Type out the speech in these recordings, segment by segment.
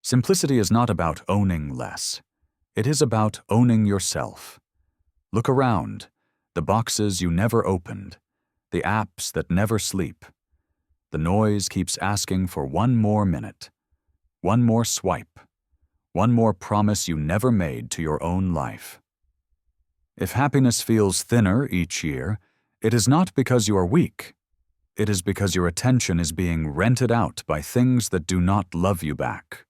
Simplicity is not about owning less. It is about owning yourself. Look around, the boxes you never opened, the apps that never sleep. The noise keeps asking for one more minute, one more swipe, one more promise you never made to your own life. If happiness feels thinner each year, it is not because you are weak. It is because your attention is being rented out by things that do not love you back.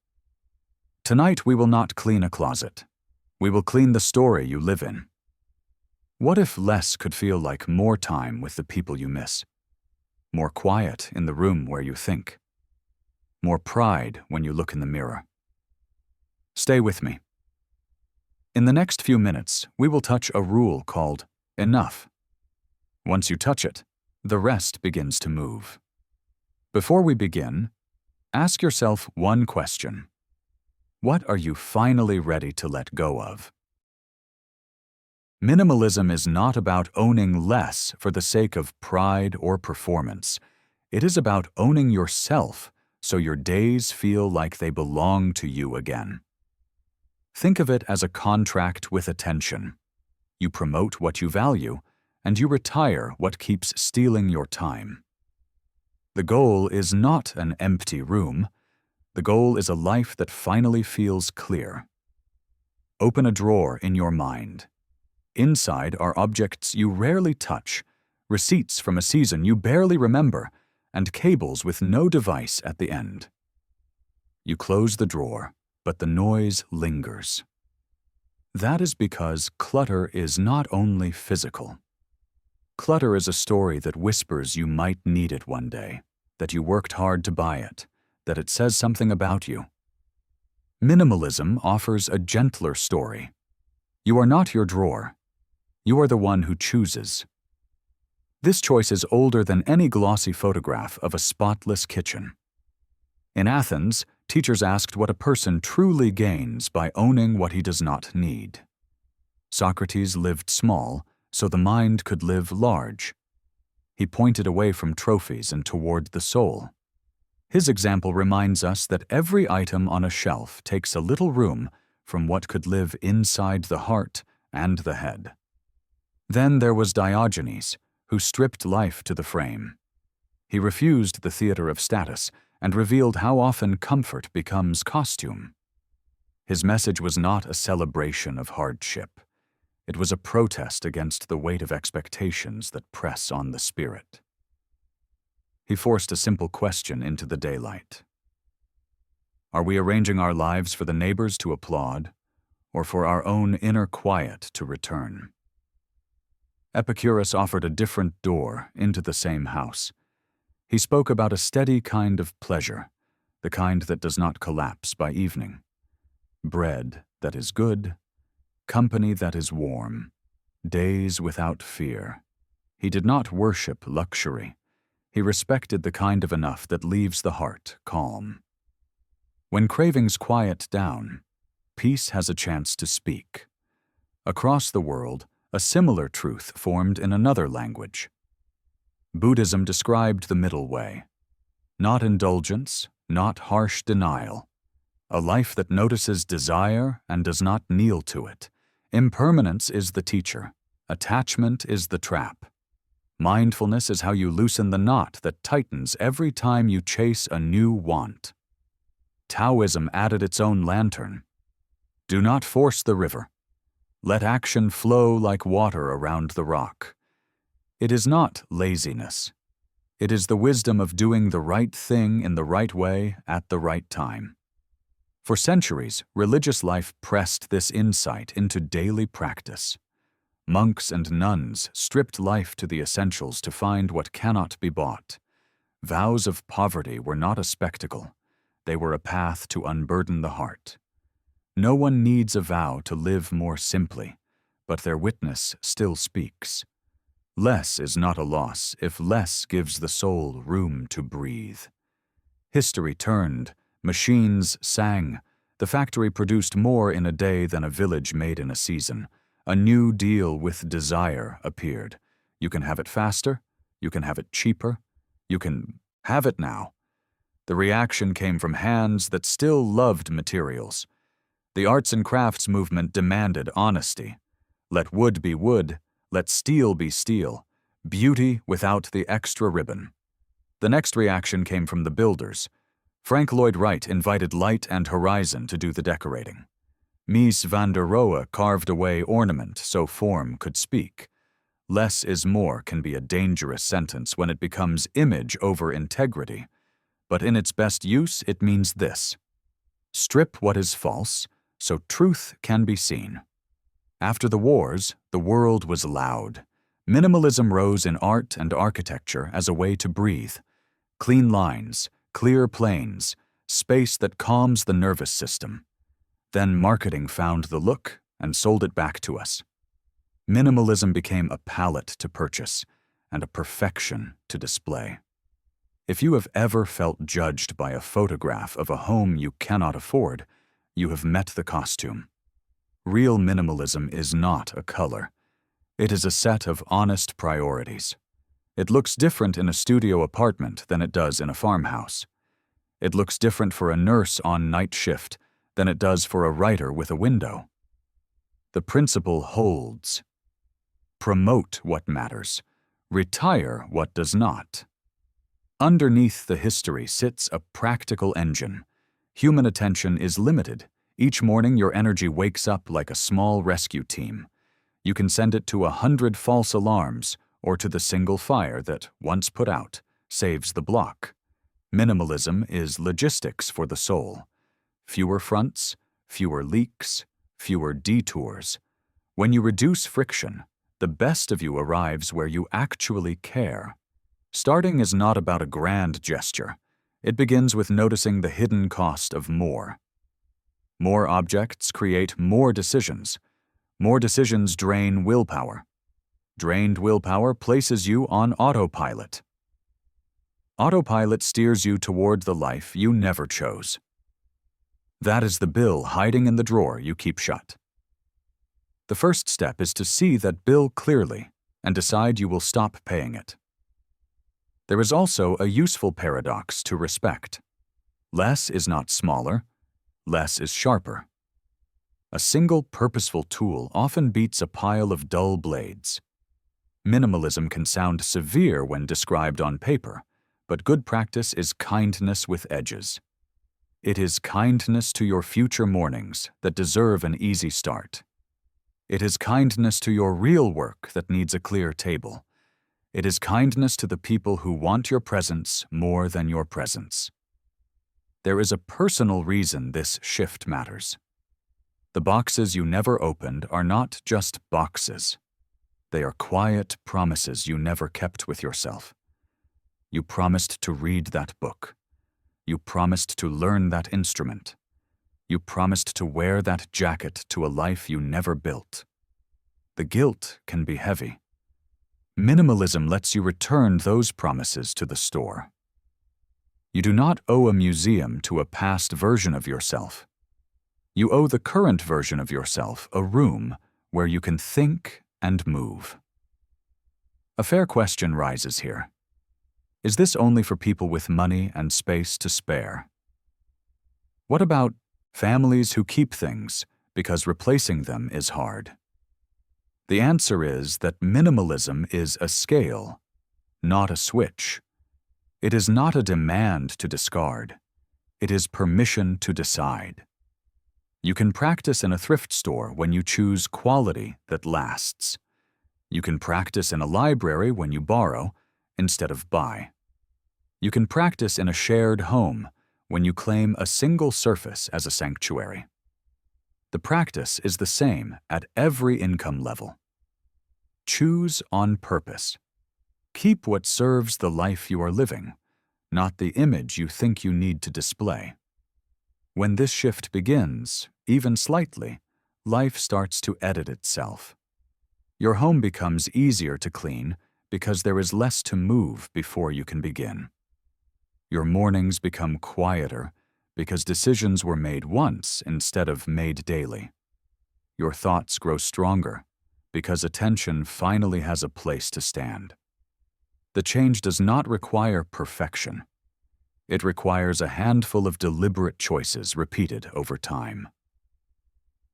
Tonight we will not clean a closet. We will clean the story you live in. What if less could feel like more time with the people you miss? More quiet in the room where you think? More pride when you look in the mirror? Stay with me. In the next few minutes, we will touch a rule called enough. Once you touch it, the rest begins to move. Before we begin, ask yourself one question. What are you finally ready to let go of? Minimalism is not about owning less for the sake of pride or performance. It is about owning yourself so your days feel like they belong to you again. Think of it as a contract with attention. You promote what you value, and you retire what keeps stealing your time. The goal is not an empty room. The goal is a life that finally feels clear. Open a drawer in your mind. Inside are objects you rarely touch, receipts from a season you barely remember, and cables with no device at the end. You close the drawer, but the noise lingers. That is because clutter is not only physical. Clutter is a story that whispers you might need it one day, that you worked hard to buy it, that it says something about you. Minimalism offers a gentler story. You are not your drawer. You are the one who chooses. This choice is older than any glossy photograph of a spotless kitchen. In Athens, teachers asked what a person truly gains by owning what he does not need. Socrates lived small, so the mind could live large. He pointed away from trophies and toward the soul. His example reminds us that every item on a shelf takes a little room from what could live inside the heart and the head. Then there was Diogenes, who stripped life to the frame. He refused the theater of status and revealed how often comfort becomes costume. His message was not a celebration of hardship. It was a protest against the weight of expectations that press on the spirit. He forced a simple question into the daylight. Are we arranging our lives for the neighbors to applaud, or for our own inner quiet to return? Epicurus offered a different door into the same house. He spoke about a steady kind of pleasure, the kind that does not collapse by evening. Bread that is good, company that is warm, days without fear. He did not worship luxury. He respected the kind of enough that leaves the heart calm. When cravings quiet down, peace has a chance to speak. Across the world, a similar truth formed in another language. Buddhism described the middle way. Not indulgence, not harsh denial. A life that notices desire and does not kneel to it. Impermanence is the teacher. Attachment is the trap. Mindfulness is how you loosen the knot that tightens every time you chase a new want. Taoism added its own lantern. Do not force the river. Let action flow like water around the rock. It is not laziness. It is the wisdom of doing the right thing in the right way at the right time. For centuries, religious life pressed this insight into daily practice. Monks and nuns stripped life to the essentials to find what cannot be bought. Vows of poverty were not a spectacle. They were a path to unburden the heart. No one needs a vow to live more simply, but their witness still speaks. Less is not a loss if less gives the soul room to breathe. History turned, machines sang. The factory produced more in a day than a village made in a season. A new deal with desire appeared. You can have it faster, you can have it cheaper, you can have it now. The reaction came from hands that still loved materials. The arts and crafts movement demanded honesty. Let wood be wood, let steel be steel, beauty without the extra ribbon. The next reaction came from the builders. Frank Lloyd Wright invited light and horizon to do the decorating. Mies van der Rohe carved away ornament so form could speak. Less is more can be a dangerous sentence when it becomes image over integrity, but in its best use it means this: strip what is false, so truth can be seen. After the wars, the world was loud. Minimalism rose in art and architecture as a way to breathe. Clean lines, clear planes, space that calms the nervous system. Then marketing found the look and sold it back to us. Minimalism became a palette to purchase and a perfection to display. If you have ever felt judged by a photograph of a home you cannot afford, you have met the costume. Real minimalism is not a color. It is a set of honest priorities. It looks different in a studio apartment than it does in a farmhouse. It looks different for a nurse on night shift than it does for a writer with a window. The principle holds. Promote what matters. Retire what does not. Underneath the history sits a practical engine. Human attention is limited. Each morning your energy wakes up like a small rescue team. You can send it to 100 false alarms or to the single fire that, once put out, saves the block. Minimalism is logistics for the soul. Fewer fronts, fewer leaks, fewer detours. When you reduce friction, the best of you arrives where you actually care. Starting is not about a grand gesture. It begins with noticing the hidden cost of more. More objects create more decisions. More decisions drain willpower. Drained willpower places you on autopilot. Autopilot steers you toward the life you never chose. That is the bill hiding in the drawer you keep shut. The first step is to see that bill clearly and decide you will stop paying it. There is also a useful paradox to respect. Less is not smaller, less is sharper. A single purposeful tool often beats a pile of dull blades. Minimalism can sound severe when described on paper, but good practice is kindness with edges. It is kindness to your future mornings that deserve an easy start. It is kindness to your real work that needs a clear table. It is kindness to the people who want your presence more than your presence. There is a personal reason this shift matters. The boxes you never opened are not just boxes. They are quiet promises you never kept with yourself. You promised to read that book. You promised to learn that instrument. You promised to wear that jacket to a life you never built. The guilt can be heavy. Minimalism lets you return those promises to the store. You do not owe a museum to a past version of yourself. You owe the current version of yourself a room where you can think and move. A fair question rises here. Is this only for people with money and space to spare? What about families who keep things because replacing them is hard? The answer is that minimalism is a scale, not a switch. It is not a demand to discard. It is permission to decide. You can practice in a thrift store when you choose quality that lasts. You can practice in a library when you borrow instead of buy. You can practice in a shared home when you claim a single surface as a sanctuary. The practice is the same at every income level. Choose on purpose. Keep what serves the life you are living, not the image you think you need to display. When this shift begins, even slightly, life starts to edit itself. Your home becomes easier to clean because there is less to move before you can begin. Your mornings become quieter because decisions were made once instead of made daily. Your thoughts grow stronger because attention finally has a place to stand. The change does not require perfection. It requires a handful of deliberate choices repeated over time.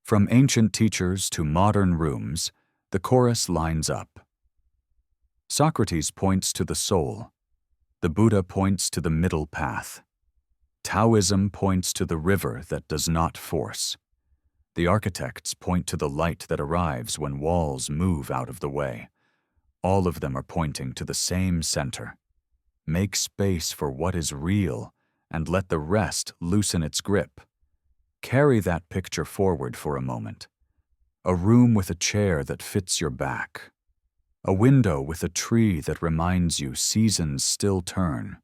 From ancient teachers to modern rooms, the chorus lines up. Socrates points to the soul. The Buddha points to the middle path. Taoism points to the river that does not force. The architects point to the light that arrives when walls move out of the way. All of them are pointing to the same center. Make space for what is real and let the rest loosen its grip. Carry that picture forward for a moment. A room with a chair that fits your back. A window with a tree that reminds you seasons still turn.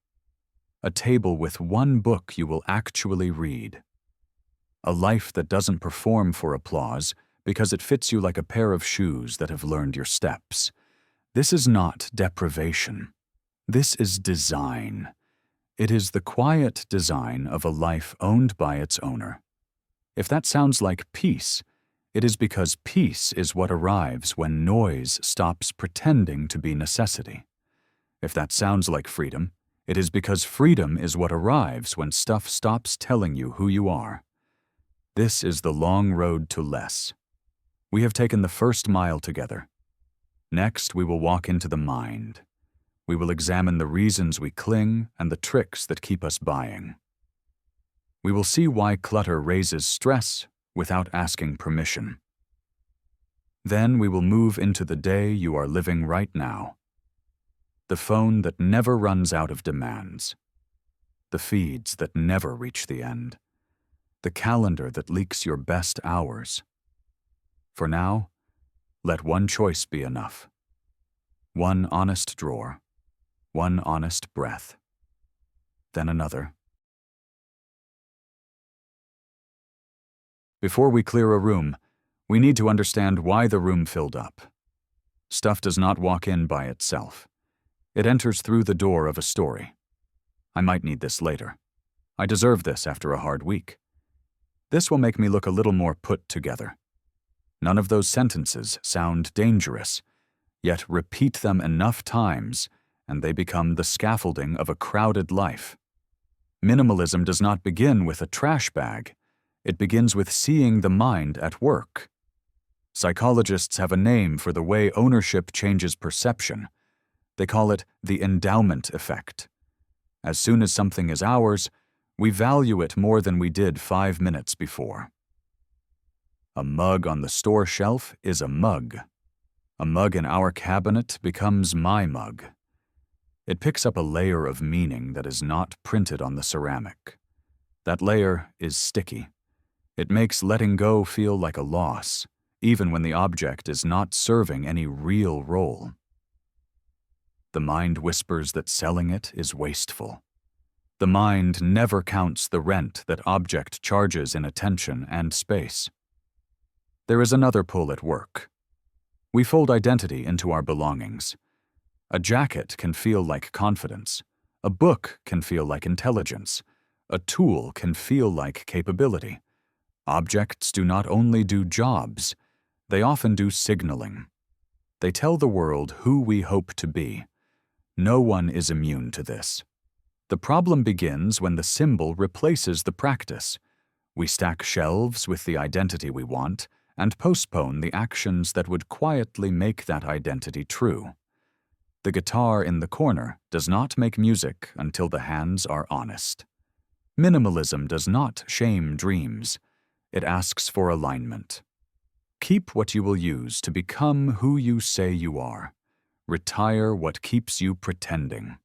A table with one book you will actually read. A life that doesn't perform for applause because it fits you like a pair of shoes that have learned your steps. This is not deprivation. This is design. It is the quiet design of a life owned by its owner. If that sounds like peace, it is because peace is what arrives when noise stops pretending to be necessity. If that sounds like freedom, it is because freedom is what arrives when stuff stops telling you who you are. This is the long road to less. We have taken the first mile together. Next, we will walk into the mind. We will examine the reasons we cling and the tricks that keep us buying. We will see why clutter raises stress without asking permission. Then we will move into the day you are living right now. The phone that never runs out of demands. The feeds that never reach the end. The calendar that leaks your best hours. For now, let one choice be enough. One honest drawer. One honest breath. Then another. Before we clear a room, we need to understand why the room filled up. Stuff does not walk in by itself. It enters through the door of a story. I might need this later. I deserve this after a hard week. This will make me look a little more put together. None of those sentences sound dangerous, yet repeat them enough times and they become the scaffolding of a crowded life. Minimalism does not begin with a trash bag. It begins with seeing the mind at work. Psychologists have a name for the way ownership changes perception. They call it the endowment effect. As soon as something is ours, we value it more than we did 5 minutes before. A mug on the store shelf is a mug. A mug in our cabinet becomes my mug. It picks up a layer of meaning that is not printed on the ceramic. That layer is sticky. It makes letting go feel like a loss, even when the object is not serving any real role. The mind whispers that selling it is wasteful. The mind never counts the rent that object charges in attention and space. There is another pull at work. We fold identity into our belongings. A jacket can feel like confidence. A book can feel like intelligence. A tool can feel like capability. Objects do not only do jobs, they often do signaling. They tell the world who we hope to be. No one is immune to this. The problem begins when the symbol replaces the practice. We stack shelves with the identity we want and postpone the actions that would quietly make that identity true. The guitar in the corner does not make music until the hands are honest. Minimalism does not shame dreams. It asks for alignment. Keep what you will use to become who you say you are. Retire what keeps you pretending.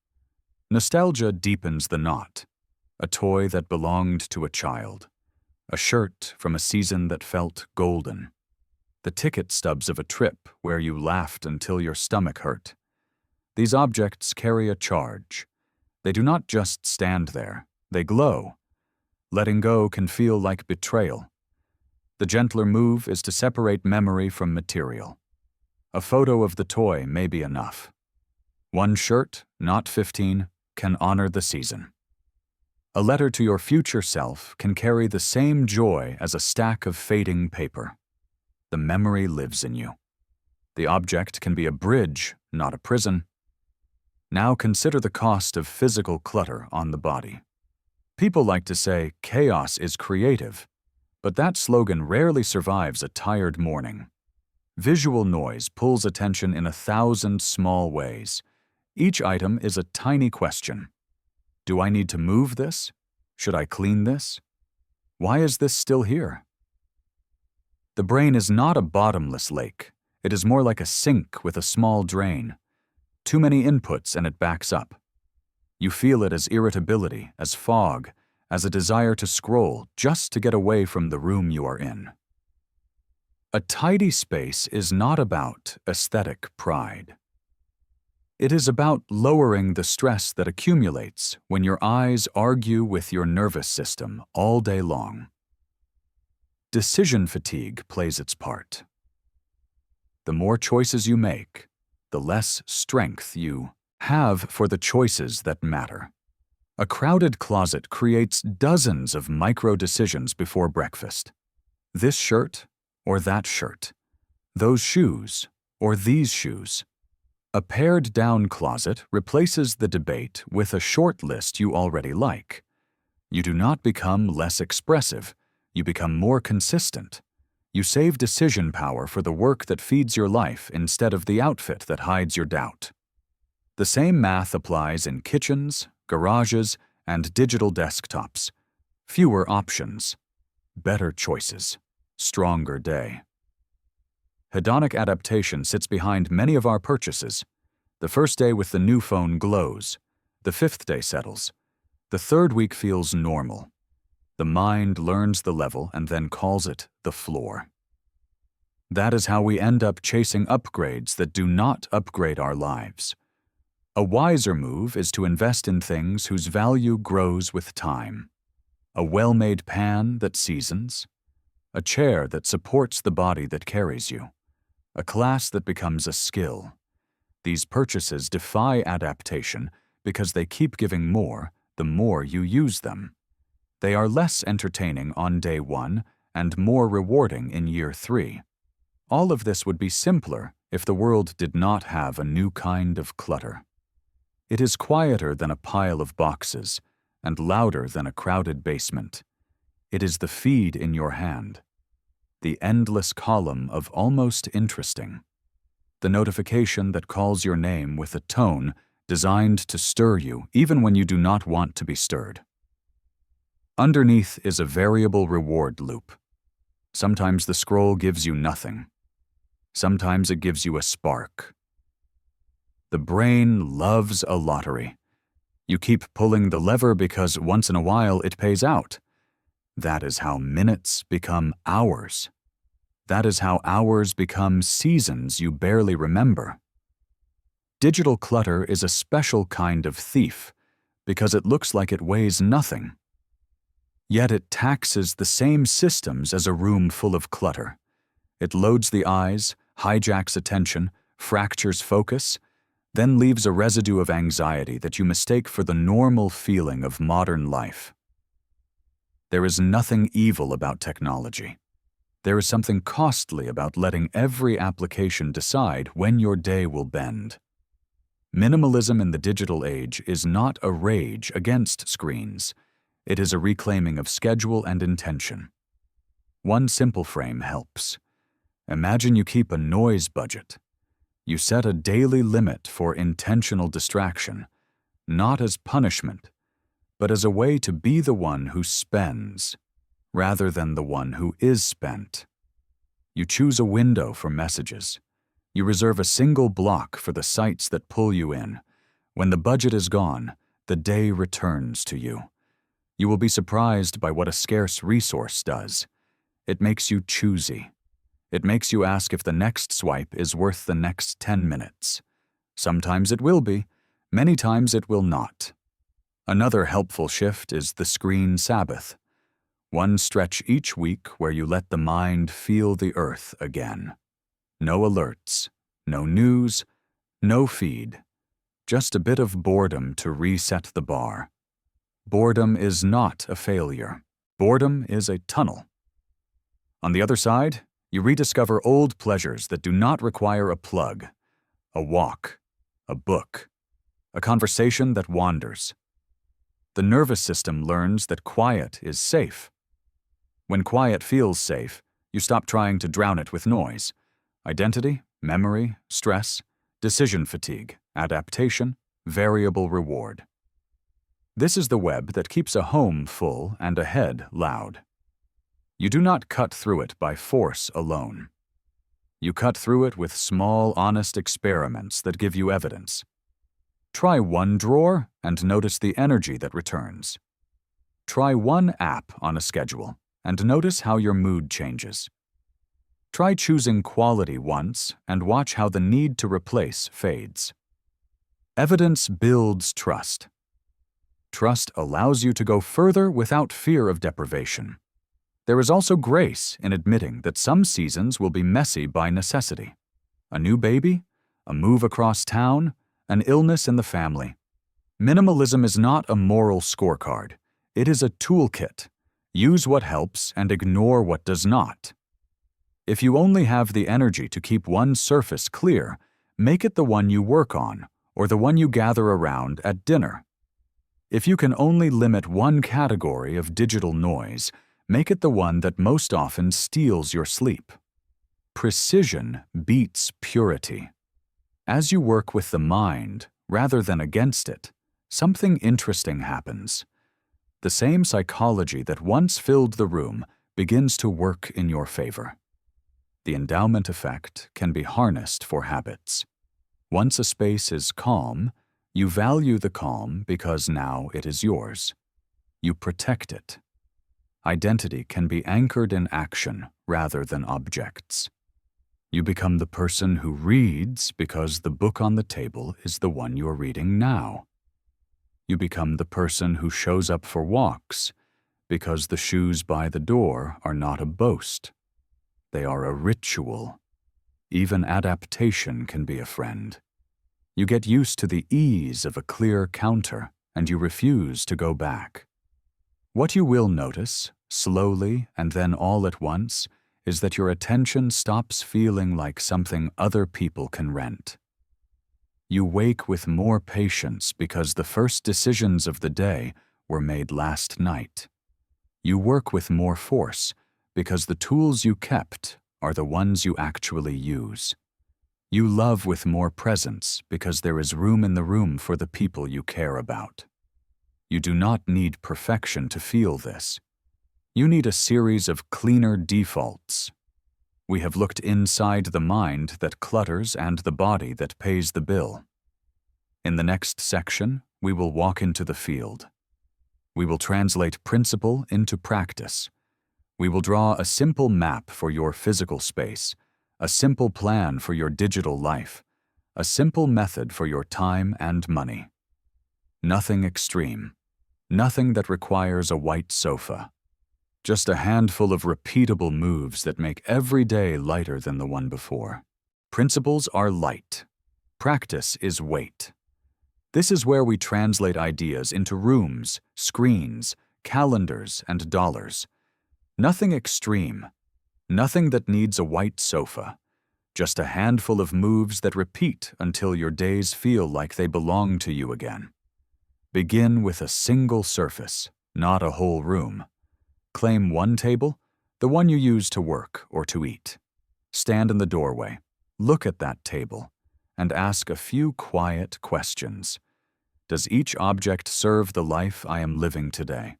Nostalgia deepens the knot. A toy that belonged to a child. A shirt from a season that felt golden. The ticket stubs of a trip where you laughed until your stomach hurt. These objects carry a charge. They do not just stand there, they glow. Letting go can feel like betrayal. The gentler move is to separate memory from material. A photo of the toy may be enough. One shirt, not 15, can honor the season. A letter to your future self can carry the same joy as a stack of fading paper. The memory lives in you. The object can be a bridge, not a prison. Now consider the cost of physical clutter on the body. People like to say chaos is creative, but that slogan rarely survives a tired morning. Visual noise pulls attention in 1,000 small ways. Each item is a tiny question. Do I need to move this? Should I clean this? Why is this still here? The brain is not a bottomless lake. It is more like a sink with a small drain. Too many inputs and it backs up. You feel it as irritability, as fog, as a desire to scroll just to get away from the room you are in. A tidy space is not about aesthetic pride. It is about lowering the stress that accumulates when your eyes argue with your nervous system all day long. Decision fatigue plays its part. The more choices you make, the less strength you have for the choices that matter. A crowded closet creates dozens of micro-decisions before breakfast. This shirt or that shirt. Those shoes or these shoes. A pared-down closet replaces the debate with a short list you already like. You do not become less expressive. You become more consistent. You save decision power for the work that feeds your life instead of the outfit that hides your doubt. The same math applies in kitchens, garages, and digital desktops. Fewer options. Better choices. Stronger day. Hedonic adaptation sits behind many of our purchases. The first day with the new phone glows. The 5th day settles. The 3rd week feels normal. The mind learns the level and then calls it the floor. That is how we end up chasing upgrades that do not upgrade our lives. A wiser move is to invest in things whose value grows with time. A well-made pan that seasons. A chair that supports the body that carries you. A class that becomes a skill. These purchases defy adaptation because they keep giving more the more you use them. They are less entertaining on day 1 and more rewarding in year 3. All of this would be simpler if the world did not have a new kind of clutter. It is quieter than a pile of boxes and louder than a crowded basement. It is the feed in your hand, the endless column of almost interesting, the notification that calls your name with a tone designed to stir you even when you do not want to be stirred. Underneath is a variable reward loop. Sometimes the scroll gives you nothing. Sometimes it gives you a spark. The brain loves a lottery. You keep pulling the lever because once in a while it pays out. That is how minutes become hours. That is how hours become seasons you barely remember. Digital clutter is a special kind of thief because it looks like it weighs nothing. Yet it taxes the same systems as a room full of clutter. It loads the eyes, hijacks attention, fractures focus, then leaves a residue of anxiety that you mistake for the normal feeling of modern life. There is nothing evil about technology. There is something costly about letting every application decide when your day will bend. Minimalism in the digital age is not a rage against screens. It is a reclaiming of schedule and intention. One simple frame helps. Imagine you keep a noise budget. You set a daily limit for intentional distraction, not as punishment, but as a way to be the one who spends, rather than the one who is spent. You choose a window for messages. You reserve a single block for the sites that pull you in. When the budget is gone, the day returns to you. You will be surprised by what a scarce resource does. It makes you choosy. It makes you ask if the next swipe is worth the next 10 minutes. Sometimes it will be, many times it will not. Another helpful shift is the screen Sabbath. One stretch each week where you let the mind feel the earth again. No alerts, no news, no feed. Just a bit of boredom to reset the bar. Boredom is not a failure. Boredom is a tunnel. On the other side, you rediscover old pleasures that do not require a plug, a walk, a book, a conversation that wanders. The nervous system learns that quiet is safe. When quiet feels safe, you stop trying to drown it with noise. Identity, memory, stress, decision fatigue, adaptation, variable reward. This is the web that keeps a home full and a head loud. You do not cut through it by force alone. You cut through it with small, honest experiments that give you evidence. Try one drawer and notice the energy that returns. Try one app on a schedule and notice how your mood changes. Try choosing quality once and watch how the need to replace fades. Evidence builds trust. Trust allows you to go further without fear of deprivation. There is also grace in admitting that some seasons will be messy by necessity. A new baby, a move across town, an illness in the family. Minimalism is not a moral scorecard. It is a toolkit. Use what helps and ignore what does not. If you only have the energy to keep one surface clear, make it the one you work on or the one you gather around at dinner. If you can only limit one category of digital noise, make it the one that most often steals your sleep. Precision beats purity. As you work with the mind rather than against it, something interesting happens. The same psychology that once filled the room begins to work in your favor. The endowment effect can be harnessed for habits. Once a space is calm, you value the calm because now it is yours. You protect it. Identity can be anchored in action rather than objects. You become the person who reads because the book on the table is the one you're reading now. You become the person who shows up for walks because the shoes by the door are not a boast. They are a ritual. Even adaptation can be a friend. You get used to the ease of a clear counter and you refuse to go back. What you will notice, slowly and then all at once, is that your attention stops feeling like something other people can rent. You wake with more patience because the first decisions of the day were made last night. You work with more force because the tools you kept are the ones you actually use. You love with more presence because there is room in the room for the people you care about. You do not need perfection to feel this. You need a series of cleaner defaults. We have looked inside the mind that clutters and the body that pays the bill. In the next section, we will walk into the field. We will translate principle into practice. We will draw a simple map for your physical space, a simple plan for your digital life, a simple method for your time and money. Nothing extreme, nothing that requires a white sofa. Just a handful of repeatable moves that make every day lighter than the one before. Principles are light. Practice is weight. This is where we translate ideas into rooms, screens, calendars, and dollars. Nothing extreme. Nothing that needs a white sofa. Just a handful of moves that repeat until your days feel like they belong to you again. Begin with a single surface, not a whole room. Claim one table, the one you use to work or to eat. Stand in the doorway, look at that table, and ask a few quiet questions. Does each object serve the life I am living today?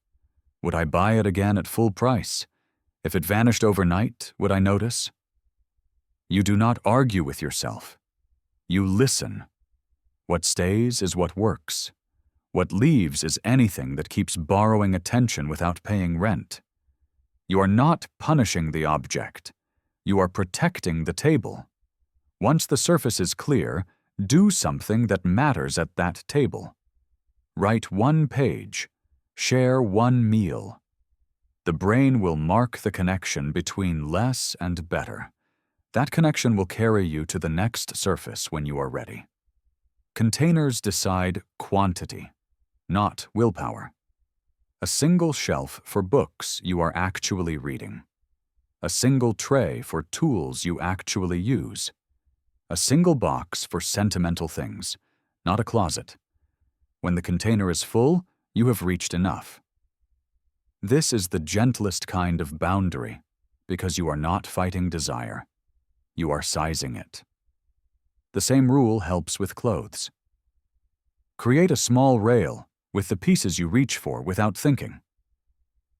Would I buy it again at full price? If it vanished overnight, would I notice? You do not argue with yourself. You listen. What stays is what works. What leaves is anything that keeps borrowing attention without paying rent. You are not punishing the object. You are protecting the table. Once the surface is clear, do something that matters at that table. Write one page. Share one meal. The brain will mark the connection between less and better. That connection will carry you to the next surface when you are ready. Containers decide quantity, not willpower. A single shelf for books you are actually reading. A single tray for tools you actually use. A single box for sentimental things, not a closet. When the container is full, you have reached enough. This is the gentlest kind of boundary, because you are not fighting desire. You are sizing it. The same rule helps with clothes. Create a small rail with the pieces you reach for without thinking.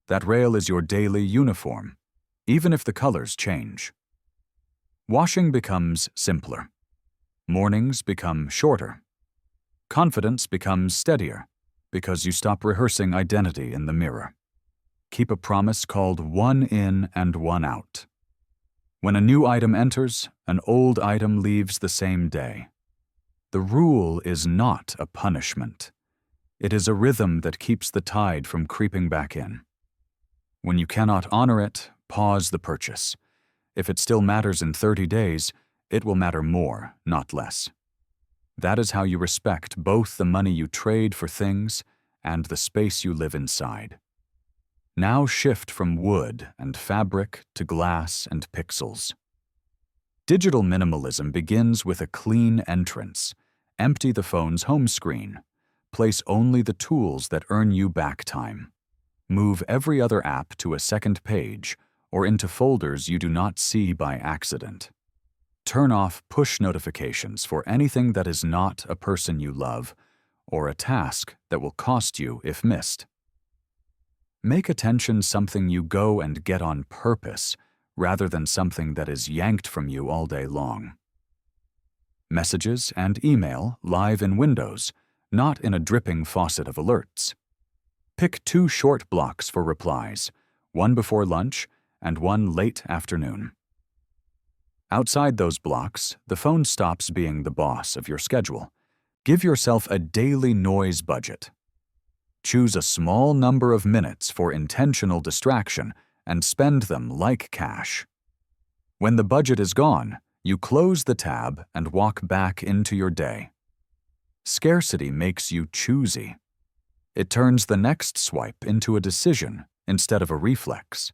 That rail is your daily uniform, even if the colors change. Washing becomes simpler. Mornings become shorter. Confidence becomes steadier because you stop rehearsing identity in the mirror. Keep a promise called one in and one out. When a new item enters, an old item leaves the same day. The rule is not a punishment. It is a rhythm that keeps the tide from creeping back in. When you cannot honor it, pause the purchase. If it still matters in 30 days, it will matter more, not less. That is how you respect both the money you trade for things and the space you live inside. Now shift from wood and fabric to glass and pixels. Digital minimalism begins with a clean entrance. Empty the phone's home screen. Place only the tools that earn you back time. Move every other app to a second page or into folders you do not see by accident. Turn off push notifications for anything that is not a person you love or a task that will cost you if missed. Make attention something you go and get on purpose rather than something that is yanked from you all day long. Messages and email live in windows, not in a dripping faucet of alerts. Pick 2 short blocks for replies, one before lunch and one late afternoon. Outside those blocks, the phone stops being the boss of your schedule. Give yourself a daily noise budget. Choose a small number of minutes for intentional distraction and spend them like cash. When the budget is gone, you close the tab and walk back into your day. Scarcity makes you choosy. It turns the next swipe into a decision instead of a reflex.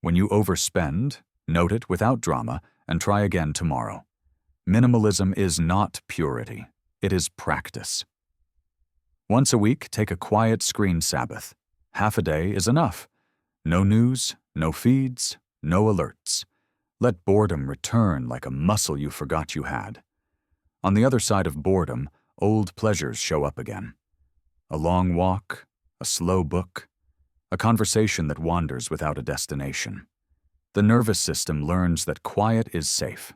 When you overspend, note it without drama and try again tomorrow. Minimalism is not purity. It is practice. Once a week, take a quiet screen Sabbath. Half a day is enough. No news, no feeds, no alerts. Let boredom return like a muscle you forgot you had. On the other side of boredom, old pleasures show up again. A long walk, a slow book, a conversation that wanders without a destination. The nervous system learns that quiet is safe.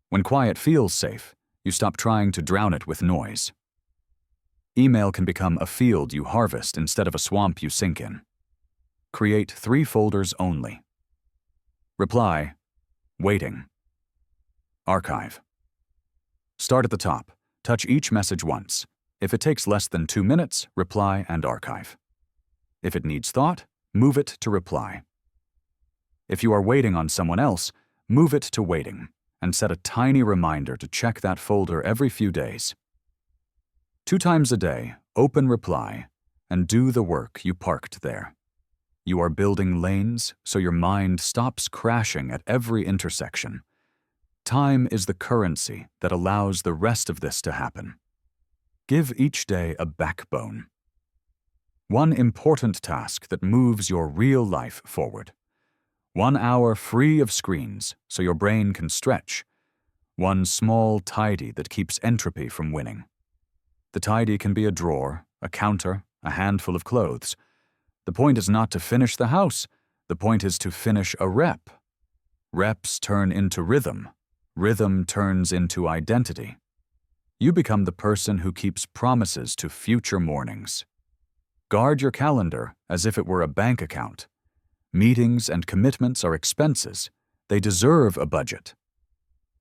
When quiet feels safe, you stop trying to drown it with noise. Email can become a field you harvest instead of a swamp you sink in. Create 3 folders only. Reply, waiting. Archive. Start at the top. Touch each message once. If it takes less than 2 minutes, reply and archive. If it needs thought, move it to reply. If you are waiting on someone else, move it to waiting and set a tiny reminder to check that folder every few days. 2 times a day, open reply and do the work you parked there. You are building lanes so your mind stops crashing at every intersection. Time is the currency that allows the rest of this to happen. Give each day a backbone. One important task that moves your real life forward. 1 hour free of screens so your brain can stretch. One small tidy that keeps entropy from winning. The tidy can be a drawer, a counter, a handful of clothes. The point is not to finish the house. The point is to finish a rep. Reps turn into rhythm. Rhythm turns into identity. You become the person who keeps promises to future mornings. Guard your calendar as if it were a bank account. Meetings and commitments are expenses. They deserve a budget.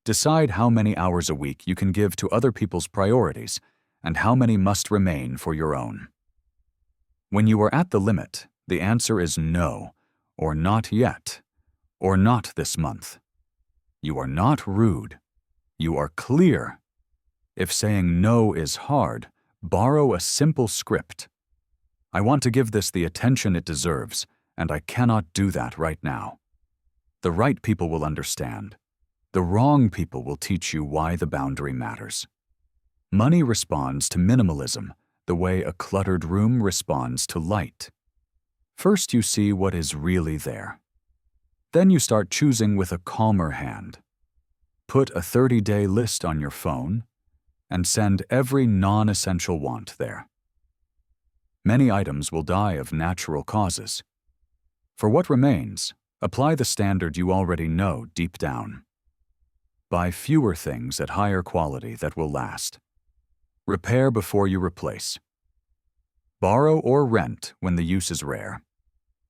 Decide how many hours a week you can give to other people's priorities and how many must remain for your own. When you are at the limit, the answer is no, or not yet, or not this month. You are not rude. You are clear. If saying no is hard, borrow a simple script. I want to give this the attention it deserves, and I cannot do that right now. The right people will understand. The wrong people will teach you why the boundary matters. Money responds to minimalism the way a cluttered room responds to light. First, you see what is really there. Then you start choosing with a calmer hand. Put a 30-day list on your phone and send every non-essential want there. Many items will die of natural causes. For what remains, apply the standard you already know deep down. Buy fewer things at higher quality that will last. Repair before you replace. Borrow or rent when the use is rare.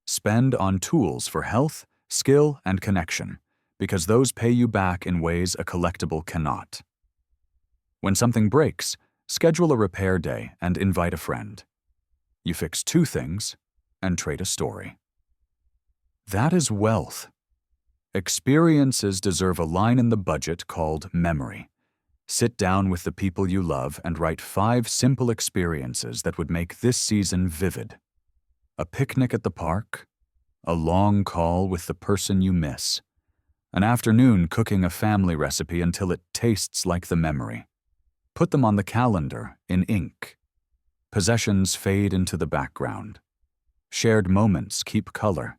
Spend on tools for health, skill, and connection, because those pay you back in ways a collectible cannot. When something breaks, schedule a repair day and invite a friend. You fix 2 things and trade a story. That is wealth. Experiences deserve a line in the budget called memory. Sit down with the people you love and write 5 simple experiences that would make this season vivid. A picnic at the park, a long call with the person you miss, an afternoon cooking a family recipe until it tastes like the memory. Put them on the calendar in ink. Possessions fade into the background. Shared moments keep color.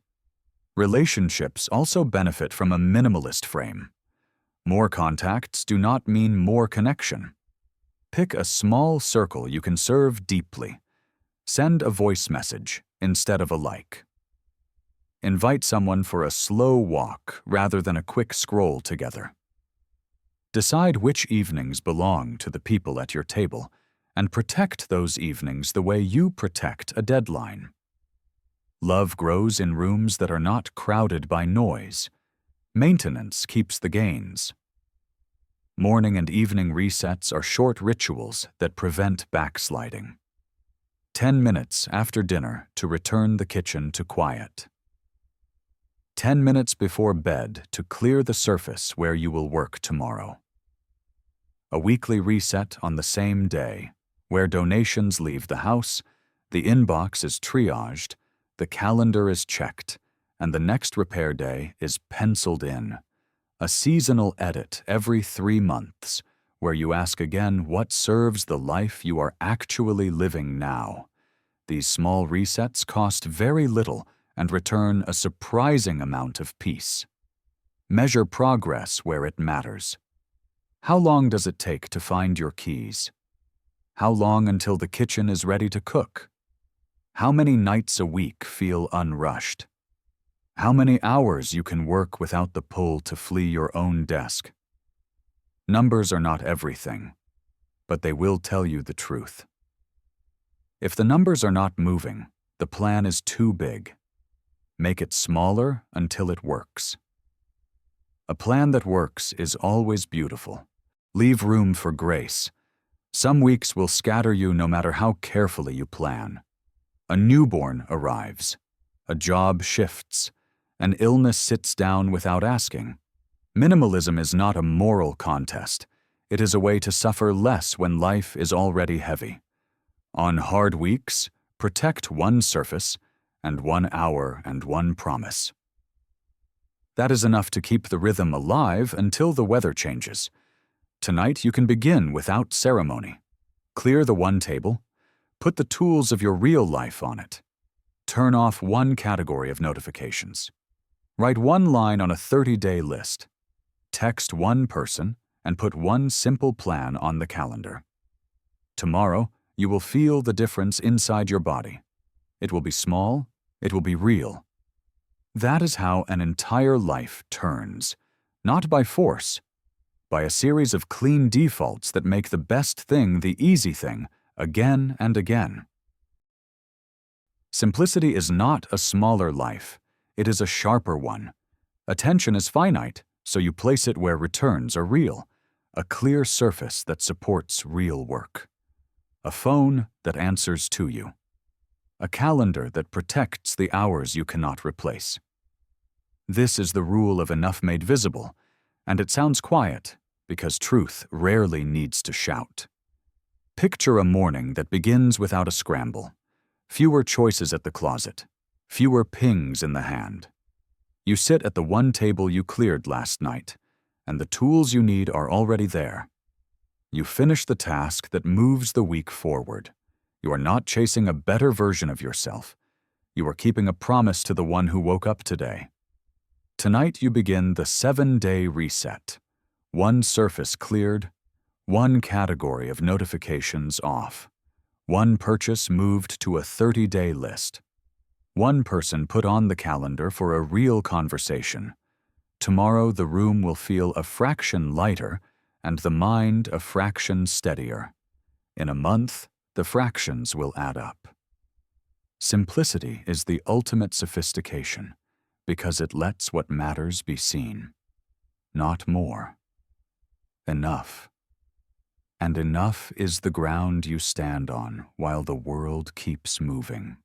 Relationships also benefit from a minimalist frame. More contacts do not mean more connection. Pick a small circle you can serve deeply. Send a voice message instead of a like. Invite someone for a slow walk rather than a quick scroll together. Decide which evenings belong to the people at your table, and protect those evenings the way you protect a deadline. Love grows in rooms that are not crowded by noise. Maintenance keeps the gains. Morning and evening resets are short rituals that prevent backsliding. 10 minutes after dinner to return the kitchen to quiet. 10 minutes before bed to clear the surface where you will work tomorrow. A weekly reset on the same day, where donations leave the house, the inbox is triaged, the calendar is checked, and the next repair day is penciled in. A seasonal edit every 3 months, where you ask again what serves the life you are actually living now. These small resets cost very little and return a surprising amount of peace. Measure progress where it matters. How long does it take to find your keys? How long until the kitchen is ready to cook? How many nights a week feel unrushed? How many hours you can work without the pull to flee your own desk? Numbers are not everything, but they will tell you the truth. If the numbers are not moving, the plan is too big. Make it smaller until it works. A plan that works is always beautiful. Leave room for grace. Some weeks will scatter you no matter how carefully you plan. A newborn arrives. A job shifts. An illness sits down without asking. Minimalism is not a moral contest. It is a way to suffer less when life is already heavy. On hard weeks, protect one surface and 1 hour and 1 promise. That is enough to keep the rhythm alive until the weather changes. Tonight you can begin without ceremony. Clear the one table. Put the tools of your real life on it. Turn off 1 category of notifications. Write 1 line on a 30-day list. Text 1 person and put 1 simple plan on the calendar. Tomorrow, you will feel the difference inside your body. It will be small, it will be real. That is how an entire life turns, not by force, by a series of clean defaults that make the best thing the easy thing again and again. Simplicity is not a smaller life, it is a sharper one. Attention is finite, so you place it where returns are real, a clear surface that supports real work. A phone that answers to you. A calendar that protects the hours you cannot replace. This is the rule of enough made visible, and it sounds quiet because truth rarely needs to shout. Picture a morning that begins without a scramble. Fewer choices at the closet. Fewer pings in the hand. You sit at the one table you cleared last night, and the tools you need are already there. You finish the task that moves the week forward. You are not chasing a better version of yourself. You are keeping a promise to the one who woke up today. Tonight you begin the 7-day reset. One surface cleared, one category of notifications off, one purchase moved to a 30-day list, one person put on the calendar for a real conversation. Tomorrow the room will feel a fraction lighter and the mind a fraction steadier. In a month, the fractions will add up. Simplicity is the ultimate sophistication because it lets what matters be seen. Not more. Enough. And enough is the ground you stand on while the world keeps moving.